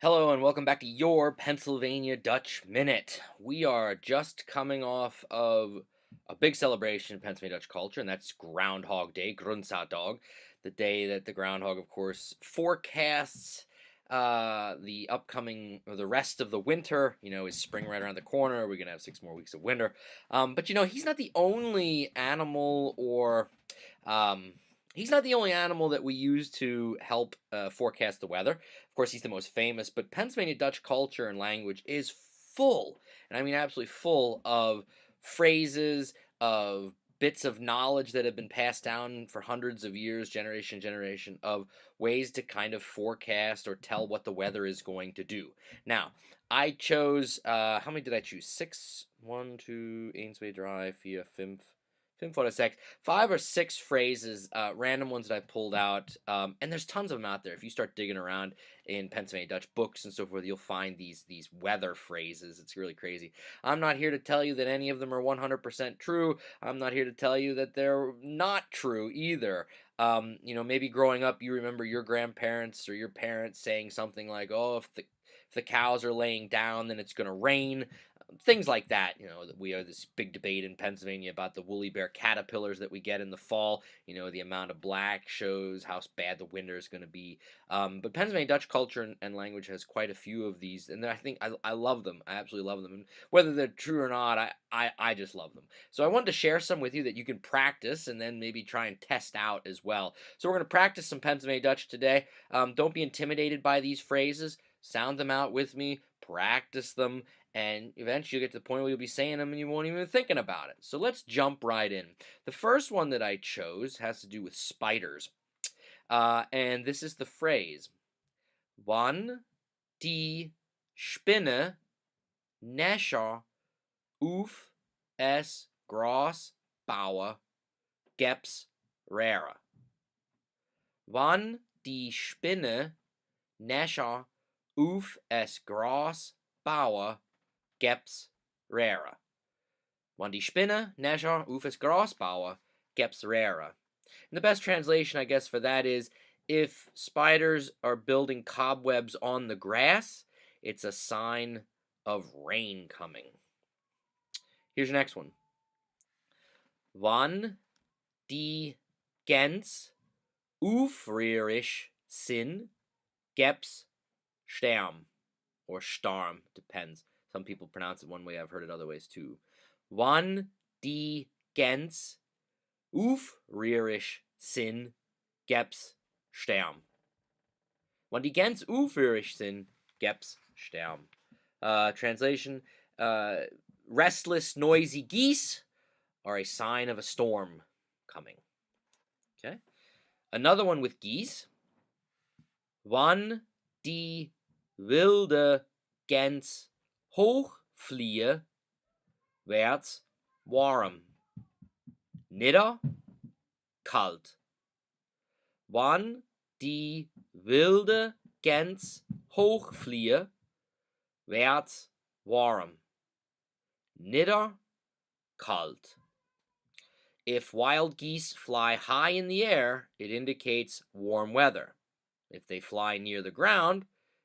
Hello and welcome back to your Pennsylvania Dutch Minute. We are just coming off of a big celebration in Pennsylvania Dutch culture, and that's Groundhog Day, Grunzadag, the day that the groundhog, of course, forecasts the upcoming or the rest of the winter. Is spring right around the corner? We're gonna have 6 more weeks of winter. But he's not the only animal or um, he's not the only animal that we use to help forecast the weather. Of course, he's the most famous, but Pennsylvania Dutch culture and language is full, and I mean absolutely full of phrases, of bits of knowledge that have been passed down for hundreds of years, generation to generation, of ways to kind of forecast or tell what the weather is going to do. Now, I chose, how many did I choose? Six? One, two, één, twee, drie, vier, fünf for a sec. 5 or 6 phrases, random ones that I pulled out, and there's tons of them out there. If you start digging around in Pennsylvania Dutch books and so forth, you'll find these weather phrases. It's really crazy. I'm not here to tell you that any of them are 100% true. I'm not here to tell you that they're not true either. Maybe growing up, you remember your grandparents or your parents saying something like, "Oh, if the cows are laying down, then it's going to rain." Things like that. We have this big debate in Pennsylvania about the woolly bear caterpillars that we get in the fall. The amount of black shows how bad the winter is going to be. But Pennsylvania Dutch culture and language has quite a few of these, and I think I love them. I absolutely love them, and whether they're true or not, I just love them. So I wanted to share some with you that you can practice and then maybe try and test out as well. So we're going to practice some Pennsylvania Dutch today. Don't be intimidated by these phrases. Sound them out with me. Practice them, and eventually you'll get to the point where you'll be saying them and you won't even be thinking about it. So let's jump right in. The first one that I chose has to do with spiders. And this is the phrase: Wann die Spinne näher auf es Gras baue, gibt's rare. Wann die Spinne näher auf es Gras baue, gibt's rare. Wann die Spinne näher auf es Gras baue, gibt's rare. And the best translation, I guess, for that is, if spiders are building cobwebs on the grass, it's a sign of rain coming. Here's your next one. Wann die Gänse aufreirisch sind, gibt's Sturm. Or Storm, depends. Some people pronounce it one way, I've heard it other ways too. Wann die Gänse aufreirisch sind, gibt's Sturm. Wann die Gänse aufreirisch sind, gibt's Sturm. Translation, restless, noisy geese are a sign of a storm coming. Okay. Another one with geese. Wann die wilde Gans hochfliehe, wird's warm. Nieder, kalt. Wann die wilde Gans hochfliehe, wird's warm. Nieder, kalt. If wild geese fly high in the air, it indicates warm weather. If they fly near the ground,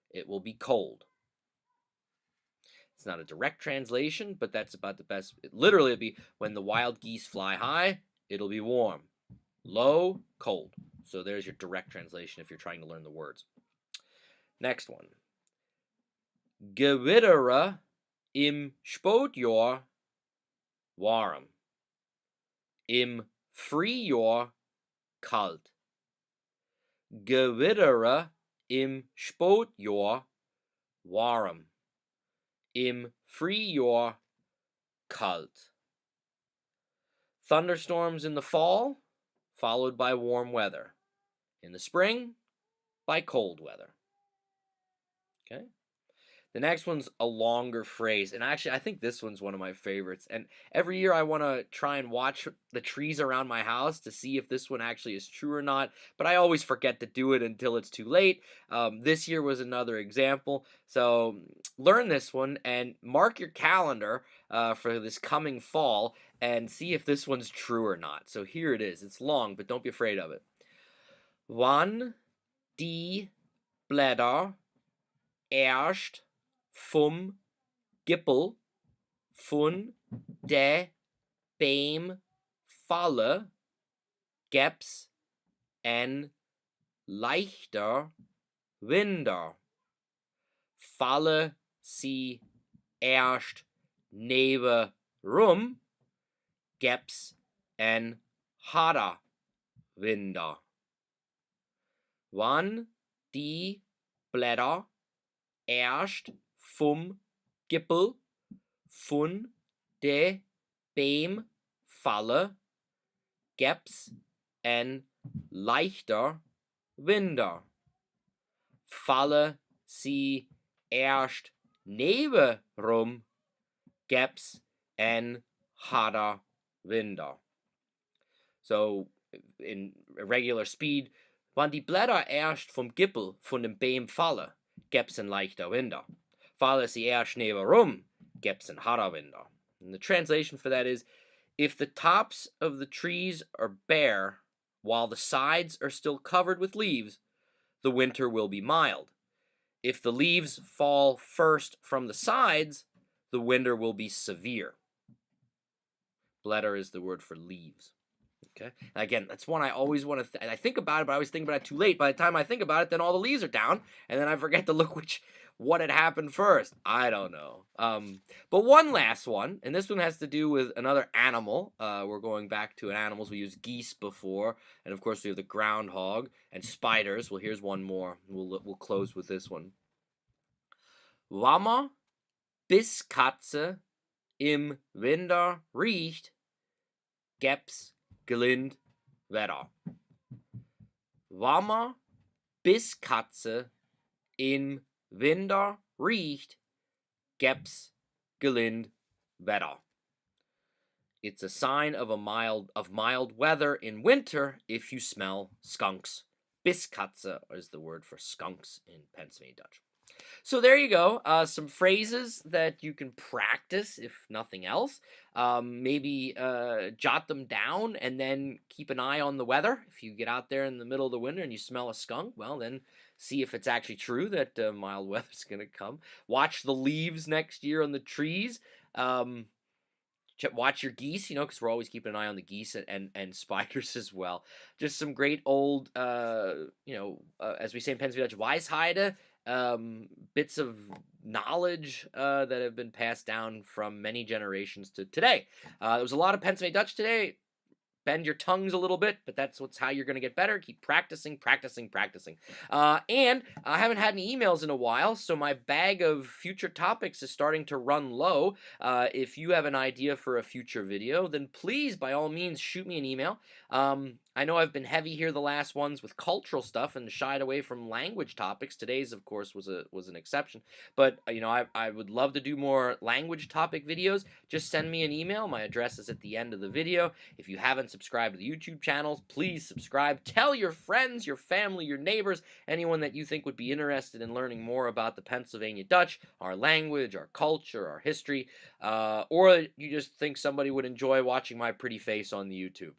it will be cold. It's not a direct translation, but that's about the best. Literally, it'll be when the wild geese fly high, it'll be warm. Low, cold. So there's your direct translation if you're trying to learn the words. Next one. Gewittere im Spätjahr warm. Im Frühjahr kalt. Gewittere im Spätjahr warm. Im Frühjahr kalt. Thunderstorms in the fall, followed by warm weather. In the spring, by cold weather. Okay? The next one's a longer phrase, and actually I think this one's one of my favorites. And every year I want to try and watch the trees around my house to see if this one actually is true or not, but I always forget to do it until it's too late. This year was another example, so learn this one and mark your calendar for this coming fall and see if this one's true or not. So here it is. It's long, but don't be afraid of it. Wann die Blätter erst vom Gipfel von de beim Falle gäb's en leichter Winder. Falle sie erst neben rum, gäb's en harder Winder. Wann die Blätter erst vom Gipfel von de beim Falle, gäb's en leichter Winder. Falle sie erst nebenrum, gäb's en harder Winder. So, in regular speed, wann die Blätter erst vom Gipfel von dem Baum fallen, gäb's en leichter Winder. Falle sie erst nebenrum, gäb's en harder Winder. And the translation for that is, if the tops of the trees are bare, while the sides are still covered with leaves, the winter will be mild. If the leaves fall first from the sides, the winter will be severe. Blätter is the word for leaves. Okay. And again, that's one I always want to. I think about it, but I always think about it too late. By the time I think about it, then all the leaves are down, and then I forget to look what had happened first. I don't know. But one last one, and this one has to do with another animal. We're going back to animals. We used geese before, and of course we have the groundhog and spiders. Well, here's one more. We'll close with this one. Warmer bis Katze im Winter riecht, gäb's gelind Wetter. Warmer bis Katze im Winter riecht, gäb's gelind Wetter. It's a sign of mild weather in winter if you smell skunks. Biskatze is the word for skunks in Pennsylvania Dutch. So there you go. Some phrases that you can practice, if nothing else. Maybe jot them down and then keep an eye on the weather. If you get out there in the middle of the winter and you smell a skunk, well, then see if it's actually true that mild weather's going to come. Watch the leaves next year on the trees. Watch your geese, because we're always keeping an eye on the geese and spiders as well. Just some great old, as we say in Pennsylvania Dutch, Weisheide, bits of knowledge that have been passed down from many generations to today. There was a lot of Pennsylvania Dutch today. Bend your tongues a little bit, but that's how you're going to get better. Keep practicing. And I haven't had any emails in a while, so my bag of future topics is starting to run low. If you have an idea for a future video, then please, by all means, shoot me an email. I know I've been heavy here the last ones with cultural stuff and shied away from language topics. Today's, of course, was an exception. But, I would love to do more language topic videos. Just send me an email. My address is at the end of the video. If you haven't subscribed to the YouTube channels, please subscribe. Tell your friends, your family, your neighbors, anyone that you think would be interested in learning more about the Pennsylvania Dutch, our language, our culture, our history, or you just think somebody would enjoy watching my pretty face on the YouTube.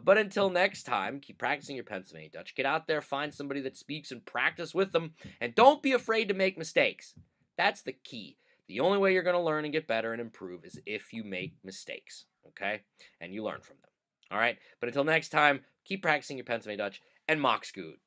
But until next time, keep practicing your Pennsylvania Dutch. Get out there, find somebody that speaks and practice with them, and don't be afraid to make mistakes. That's the key. The only way you're going to learn and get better and improve is if you make mistakes, okay? And you learn from them. All right? But until next time, keep practicing your Pennsylvania Dutch and mock scoot.